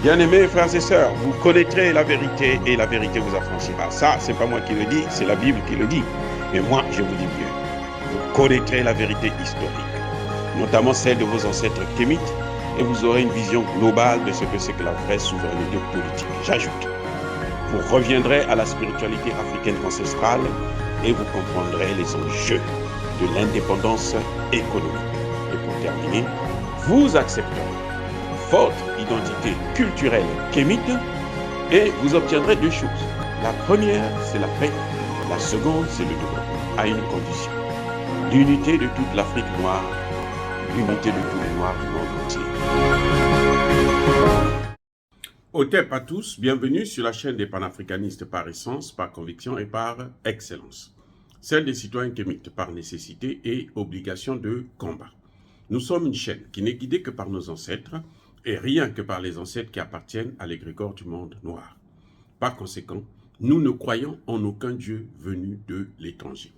Bien-aimés frères et sœurs, vous connaîtrez la vérité et la vérité vous affranchira. Ça, c'est pas moi qui le dis, c'est la Bible qui le dit. Mais moi, je vous dis mieux. Vous connaîtrez la vérité historique, notamment celle de vos ancêtres kémites, et vous aurez une vision globale de ce que c'est que la vraie souveraineté politique. J'ajoute, vous reviendrez à la spiritualité africaine ancestrale et vous comprendrez les enjeux de l'indépendance économique. Et pour terminer, vous accepterez votre identité culturelle kémite et vous obtiendrez deux choses. La première, c'est la paix. La seconde, c'est le développement, à une condition. L'unité de toute l'Afrique noire, l'unité de tous les Noirs du monde entier. Otep à tous, bienvenue sur la chaîne des panafricanistes par essence, par conviction et par excellence. Celle des citoyens kémites par nécessité et obligation de combat. Nous sommes une chaîne qui n'est guidée que par nos ancêtres et rien que par les ancêtres qui appartiennent à l'égrégore du monde noir. Par conséquent, nous ne croyons en aucun Dieu venu de l'étranger.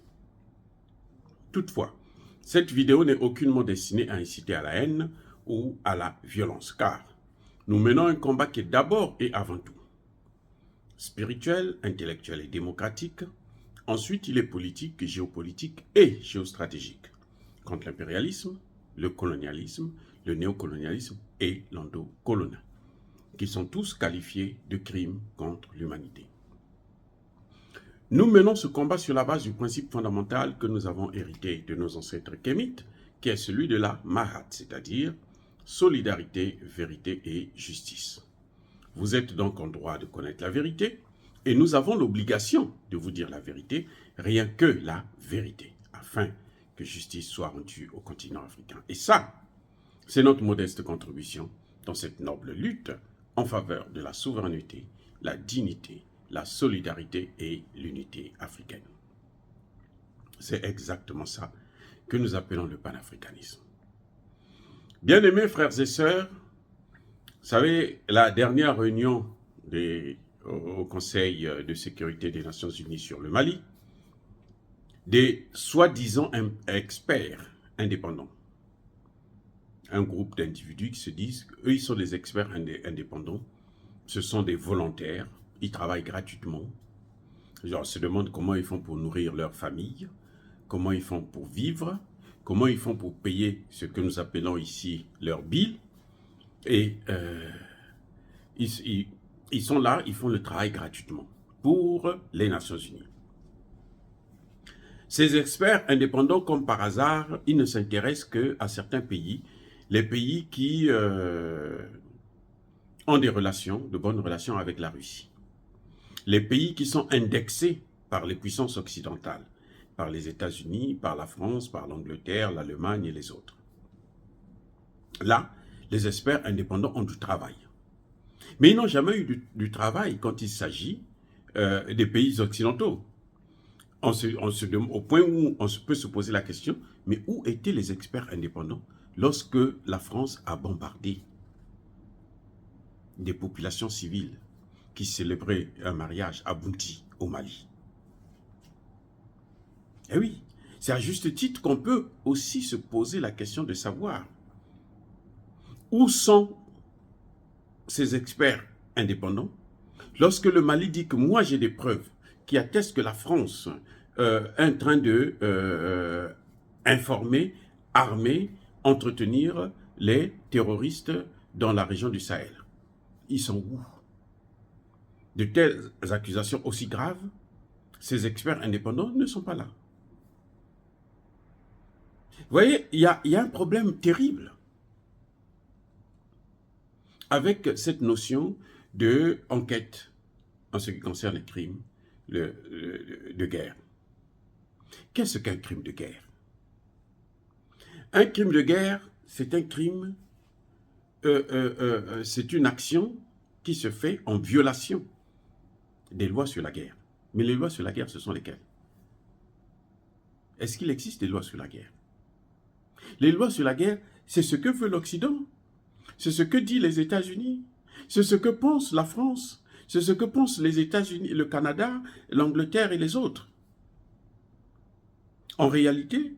Toutefois, cette vidéo n'est aucunement destinée à inciter à la haine ou à la violence, car nous menons un combat qui est d'abord et avant tout spirituel, intellectuel et démocratique. Ensuite, il est politique, géopolitique et géostratégique, contre l'impérialisme, le colonialisme, le néocolonialisme et l'endocolonial, qui sont tous qualifiés de crimes contre l'humanité. Nous menons ce combat sur la base du principe fondamental que nous avons hérité de nos ancêtres kémites, qui est celui de la Mahat, c'est-à-dire solidarité, vérité et justice. Vous êtes donc en droit de connaître la vérité, et nous avons l'obligation de vous dire la vérité, rien que la vérité, afin que justice soit rendue au continent africain. Et ça, c'est notre modeste contribution dans cette noble lutte en faveur de la souveraineté, la dignité, la solidarité et l'unité africaine. C'est exactement ça que nous appelons le panafricanisme. Bien-aimés frères et sœurs, vous savez, la dernière réunion au Conseil de sécurité des Nations Unies sur le Mali, des soi-disant experts indépendants, un groupe d'individus qui se disent qu'eux, ils sont des experts indépendants, ce sont des volontaires, ils travaillent gratuitement. On se demande comment ils font pour nourrir leur famille, comment ils font pour vivre, comment ils font pour payer ce que nous appelons ici leur bill. Et ils sont là, ils font le travail gratuitement pour les Nations Unies. Ces experts indépendants, comme par hasard, ils ne s'intéressent qu'à certains pays, les pays qui ont des relations, de bonnes relations avec la Russie. Les pays qui sont indexés par les puissances occidentales, par les États-Unis, par la France, par l'Angleterre, l'Allemagne et les autres. Là, les experts indépendants ont du travail. Mais ils n'ont jamais eu du travail quand il s'agit des pays occidentaux. Au point où on peut se poser la question, mais où étaient les experts indépendants lorsque la France a bombardé des populations civiles qui célébraient un mariage à Bounti, au Mali? Eh oui, c'est à juste titre qu'on peut aussi se poser la question de savoir où sont ces experts indépendants lorsque le Mali dit que moi j'ai des preuves qui attestent que la France est en train de informer, armer, entretenir les terroristes dans la région du Sahel. Ils sont où? De telles accusations aussi graves, ces experts indépendants ne sont pas là. Vous voyez, il y a un problème terrible avec cette notion d'enquête en ce qui concerne les crimes de guerre. Qu'est-ce qu'un crime de guerre? Un crime de guerre, c'est un crime, c'est une action qui se fait en violation des lois sur la guerre. Mais les lois sur la guerre, ce sont lesquelles? Est-ce qu'il existe des lois sur la guerre? Les lois sur la guerre, c'est ce que veut l'Occident. C'est ce que disent les États-Unis. C'est ce que pense la France. C'est ce que pensent les États-Unis, le Canada, l'Angleterre et les autres. En réalité,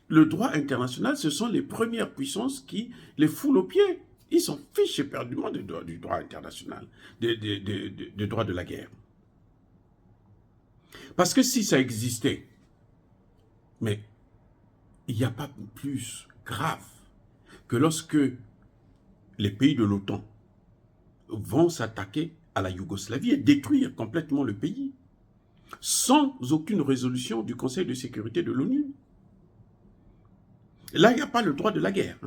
le droit international, ce sont les premières puissances qui les foulent aux pieds. Ils s'en fichent éperdument du droit international, du droit de la guerre. Parce que si ça existait, mais il n'y a pas plus grave que lorsque les pays de l'OTAN vont s'attaquer à la Yougoslavie et détruire complètement le pays, sans aucune résolution du Conseil de sécurité de l'ONU. Là, il n'y a pas le droit de la guerre.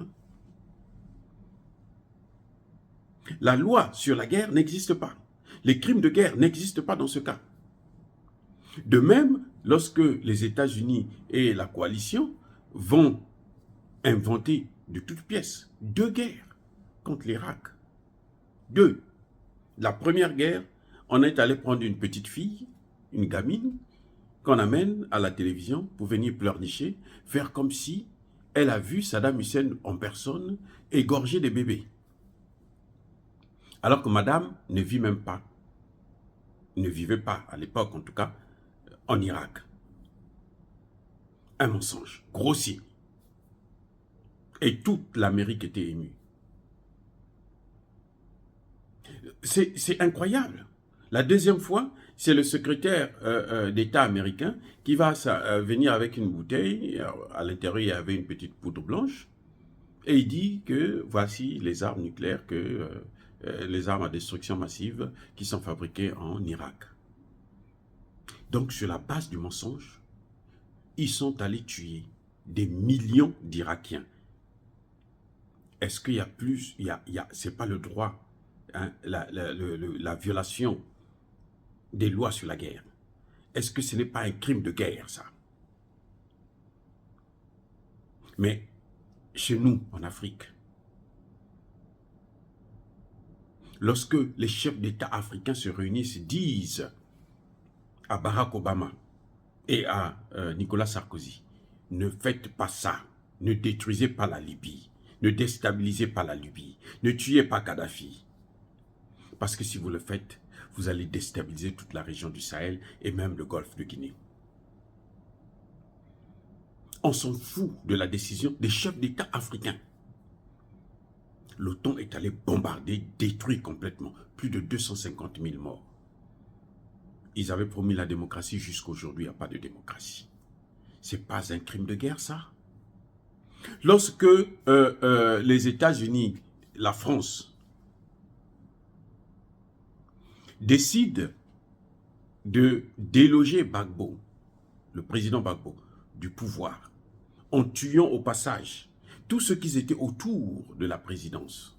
La loi sur la guerre n'existe pas. Les crimes de guerre n'existent pas dans ce cas. De même, lorsque les États-Unis et la coalition vont inventer de toutes pièces 2 guerres contre l'Irak. 2. La première guerre, on est allé prendre une petite fille, une gamine, qu'on amène à la télévision pour venir pleurnicher, faire comme si elle a vu Saddam Hussein en personne égorger des bébés. Alors que madame ne vit même pas, ne vivait pas à l'époque en tout cas, en Irak. Un mensonge grossier. Et toute l'Amérique était émue. C'est incroyable. La deuxième fois, c'est le secrétaire d'État américain qui va venir avec une bouteille. À l'intérieur, il y avait une petite poudre blanche. Et il dit que voici les armes nucléaires, les armes à destruction massive qui sont fabriquées en Irak. Donc, sur la base du mensonge, ils sont allés tuer des millions d'Irakiens. Est-ce qu'il y a plus, c'est pas le droit, hein, la violation des lois sur la guerre? Est-ce que ce n'est pas un crime de guerre, ça? Mais chez nous, en Afrique, lorsque les chefs d'État africains se réunissent, disent à Barack Obama et à Nicolas Sarkozy, ne faites pas ça, ne détruisez pas la Libye, ne déstabilisez pas la Libye, ne tuez pas Kadhafi. Parce que si vous le faites, vous allez déstabiliser toute la région du Sahel et même le golfe de Guinée. On s'en fout de la décision des chefs d'État africains. L'OTAN est allé bombarder, détruire complètement. Plus de 250 000 morts. Ils avaient promis la démocratie, jusqu'à aujourd'hui, il n'y a pas de démocratie. Ce n'est pas un crime de guerre, ça? Lorsque les États-Unis, la France, décident de déloger Gbagbo, le président Gbagbo, du pouvoir, en tuant au passage tous ceux qui étaient autour de la présidence,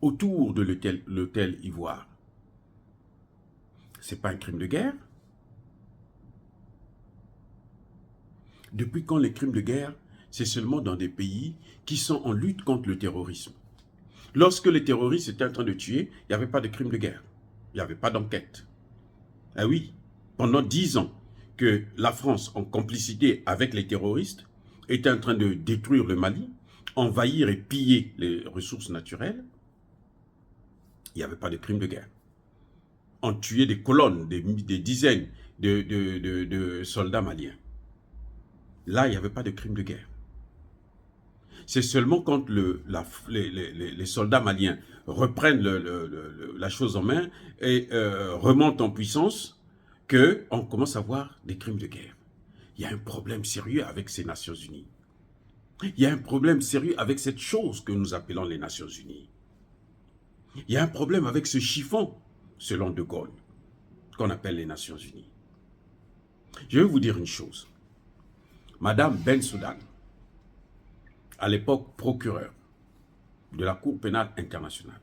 autour de l'hôtel Ivoire, ce n'est pas un crime de guerre? Depuis quand les crimes de guerre, c'est seulement dans des pays qui sont en lutte contre le terrorisme? Lorsque les terroristes étaient en train de tuer, il n'y avait pas de crime de guerre. Il n'y avait pas d'enquête. Ah oui, pendant 10 ans que la France, en complicité avec les terroristes, était en train de détruire le Mali, envahir et piller les ressources naturelles, il n'y avait pas de crime de guerre. On tuait des colonnes, des dizaines de soldats maliens. Là, il n'y avait pas de crime de guerre. C'est seulement quand les soldats maliens reprennent la chose en main et remontent en puissance qu'on commence à voir des crimes de guerre. Il y a un problème sérieux avec ces Nations Unies. Il y a un problème sérieux avec cette chose que nous appelons les Nations Unies. Il y a un problème avec ce chiffon, selon De Gaulle, qu'on appelle les Nations Unies. Je vais vous dire une chose. Madame Bensouda, à l'époque procureure de la Cour pénale internationale,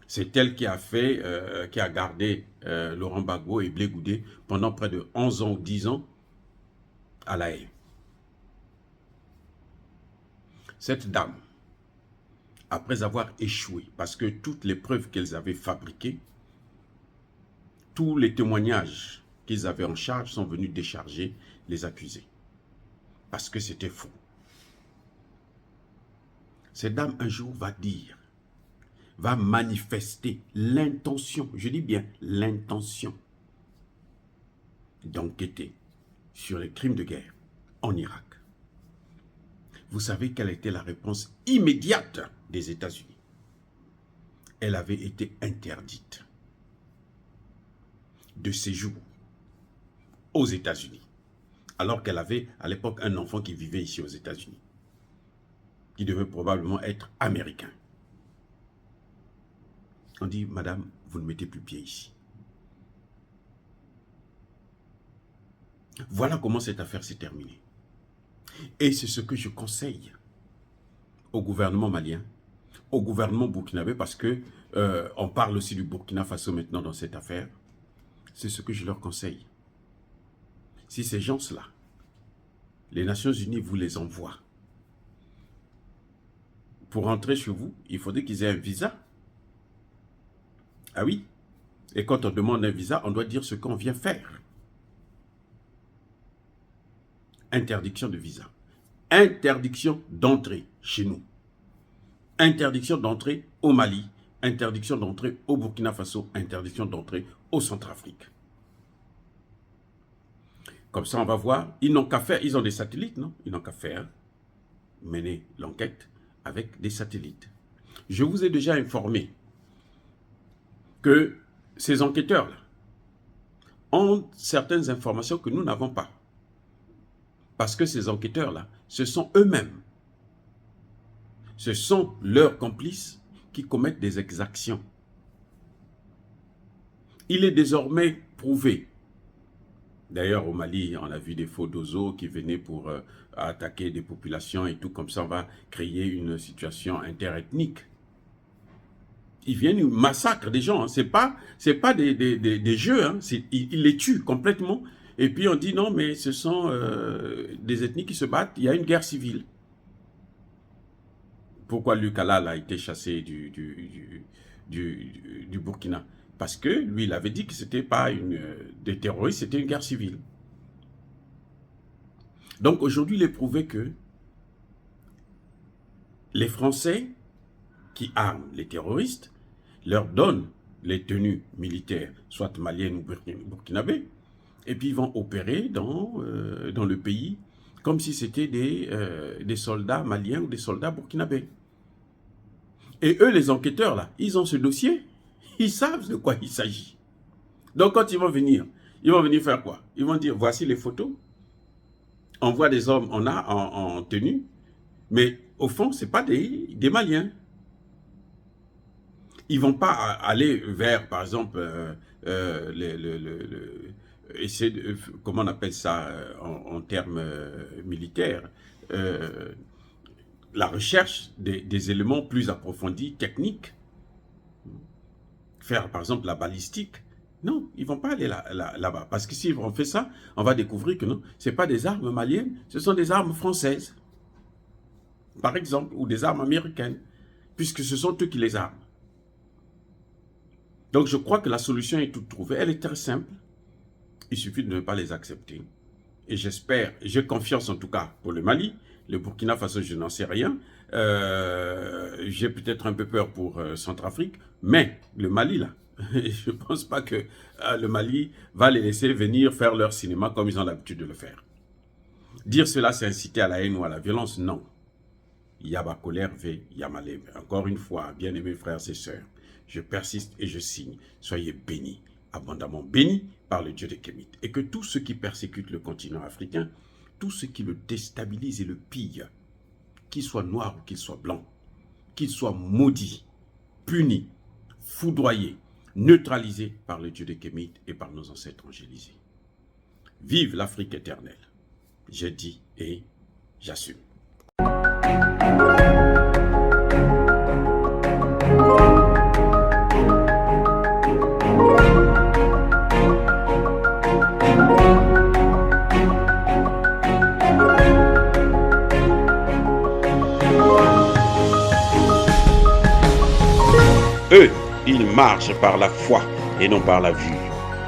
c'est elle qui a gardé Laurent Gbagbo et Blé Goudé pendant près de 11 ans ou 10 ans à La Haye. Cette dame, après avoir échoué, parce que toutes les preuves qu'elles avaient fabriquées, tous les témoignages qu'ils avaient en charge sont venus décharger les accusés. Parce que c'était faux. Cette dame, un jour, va dire, va manifester l'intention, je dis bien l'intention, d'enquêter sur les crimes de guerre en Irak. Vous savez quelle était la réponse immédiate des États-Unis? Elle avait été interdite de séjour aux États-Unis, alors qu'elle avait à l'époque un enfant qui vivait ici aux États-Unis, qui devait probablement être américain. On dit, madame, vous ne mettez plus pied ici. Voilà comment cette affaire s'est terminée. Et c'est ce que je conseille au gouvernement malien, au gouvernement burkinabé, parce que on parle aussi du Burkina Faso maintenant dans cette affaire. C'est ce que je leur conseille. Si ces gens-là, les Nations Unies vous les envoient, pour rentrer chez vous, il faudrait qu'ils aient un visa. Ah oui? Et quand on demande un visa, on doit dire ce qu'on vient faire. Interdiction de visa. Interdiction d'entrée chez nous. Interdiction d'entrée au Mali. Interdiction d'entrée au Burkina Faso. Interdiction d'entrée au Centrafrique. Comme ça, on va voir. Ils n'ont qu'à faire. Ils ont des satellites, non? Ils n'ont qu'à faire mener l'enquête avec des satellites. Je vous ai déjà informé que ces enquêteurs-là ont certaines informations que nous n'avons pas. Parce que ces enquêteurs-là, ce sont eux-mêmes. Ce sont leurs complices qui commettent des exactions. Il est désormais prouvé. D'ailleurs, au Mali, on a vu des faux dozos qui venaient pour attaquer des populations et tout. Comme ça, on va créer une situation interethnique. Ils viennent, ils massacrent des gens. Hein. Ce n'est pas des jeux. Hein. Ils les tuent complètement. Et puis on dit non, mais ce sont des ethnies qui se battent. Il y a une guerre civile. Pourquoi Luc Halal a été chassé du Burkina? Parce que lui, il avait dit que ce n'était pas des terroristes, c'était une guerre civile. Donc aujourd'hui, il est prouvé que les Français qui arment les terroristes leur donnent les tenues militaires, soit maliennes ou burkinabées, et puis ils vont opérer dans le pays comme si c'était des soldats maliens ou des soldats burkinabés. Et eux, les enquêteurs, là, ils ont ce dossier. Ils savent de quoi il s'agit. Donc, quand ils vont venir faire quoi? Ils vont dire, voici les photos. On voit des hommes en tenue, mais au fond, ce n'est pas des Maliens. Ils ne vont pas aller vers, par exemple, essayer de, comment on appelle ça en termes militaires, la recherche des éléments plus approfondis, techniques. Faire, par exemple, la balistique. Non, ils ne vont pas aller là-bas. Parce que s'ils ont fait ça, on va découvrir que non, ce n'est pas des armes maliennes, ce sont des armes françaises. Par exemple, ou des armes américaines. Puisque ce sont eux qui les arment. Donc, je crois que la solution est toute trouvée. Elle est très simple. Il suffit de ne pas les accepter. Et j'espère, j'ai confiance en tout cas pour le Mali. Le Burkina Faso, je n'en sais rien. J'ai peut-être un peu peur pour Centrafrique. Mais le Mali, là, je ne pense pas que le Mali va les laisser venir faire leur cinéma comme ils ont l'habitude de le faire. Dire cela, c'est inciter à la haine ou à la violence. Non. Yaba colère ve yamalem. Encore une fois, bien-aimés frères et sœurs, je persiste et je signe. Soyez bénis, abondamment bénis par le Dieu des Kémites. Et que tous ceux qui persécutent le continent africain, tous ceux qui le déstabilisent et le pillent, qu'ils soient noirs ou qu'ils soient blancs, qu'ils soient maudits, punis, foudroyés, neutralisés par le Dieu des Kémites et par nos ancêtres angélisés. Vive l'Afrique éternelle. J'ai dit et j'assume. Eux, ils marchent par la foi et non par la vue.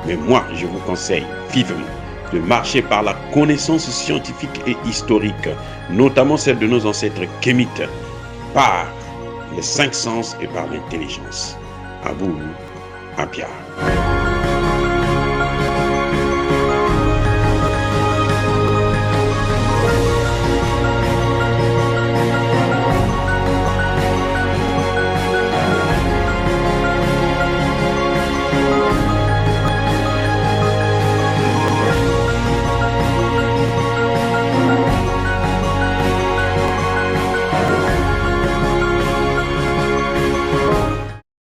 Mais moi, je vous conseille vivement de marcher par la connaissance scientifique et historique, notamment celle de nos ancêtres kémites, par les 5 sens et par l'intelligence. À vous, à Pierre.